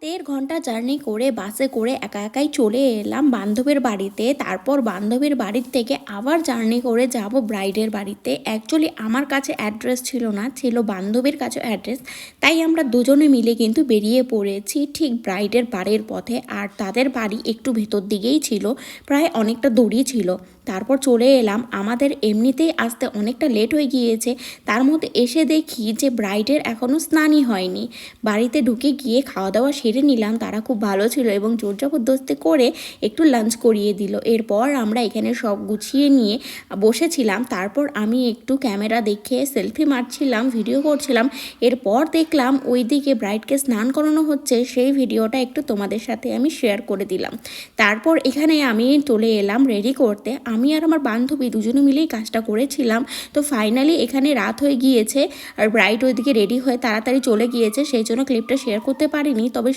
দেড় ঘন্টা জার্নি করে বাসে করে একা একাই চলে এলাম বান্ধবীর বাড়িতে। তারপর বান্ধবীর বাড়ির থেকে আবার জার্নি করে যাব ব্রাইডের বাড়িতে। অ্যাকচুয়ালি আমার কাছে অ্যাড্রেস ছিল না, ছিল বান্ধবীর কাছে অ্যাড্রেস। তাই আমরা দুজনে মিলে কিন্তু বেরিয়ে পড়েছি ঠিক ব্রাইডের বাড়ির পথে। আর তাদের বাড়ি একটু ভেতর দিকেই ছিল, প্রায় অনেকটা দূরই ছিল। তারপর চলে এলাম, আমাদের এমনিতেই আসতে অনেকটা লেট হয়ে গিয়েছে, তার মধ্যে এসে দেখি যে ব্রাইডের এখনও স্নানই হয়নি। বাড়িতে ঢুকে গিয়ে খাওয়া দাওয়া সেরে নিলাম, তারা খুব ভালো ছিল এবং জোর জবরদস্তি করে একটু লাঞ্চ করিয়ে দিল। এরপর আমরা এখানে সব গুছিয়ে নিয়ে বসেছিলাম। তারপর আমি একটু ক্যামেরা দেখে সেলফি মারছিলাম, ভিডিও করছিলাম। এরপর দেখলাম ওইদিকে ব্রাইডকে স্নান করানো হচ্ছে, সেই ভিডিওটা একটু তোমাদের সাথে আমি শেয়ার করে দিলাম। তারপর এখানে আমি চলে এলাম রেডি করতে। আমি আর আমার বান্ধবী দুজনে মিলেই কাজটা করেছিলাম। তো ফাইনালি এখানে রাত হয়ে গিয়েছে আর ব্রাইড ওইদিকে রেডি হয়ে তাড়াতাড়ি চলে গিয়েছে, সেই জন্য ক্লিপটা শেয়ার করতে পারিনি। তবে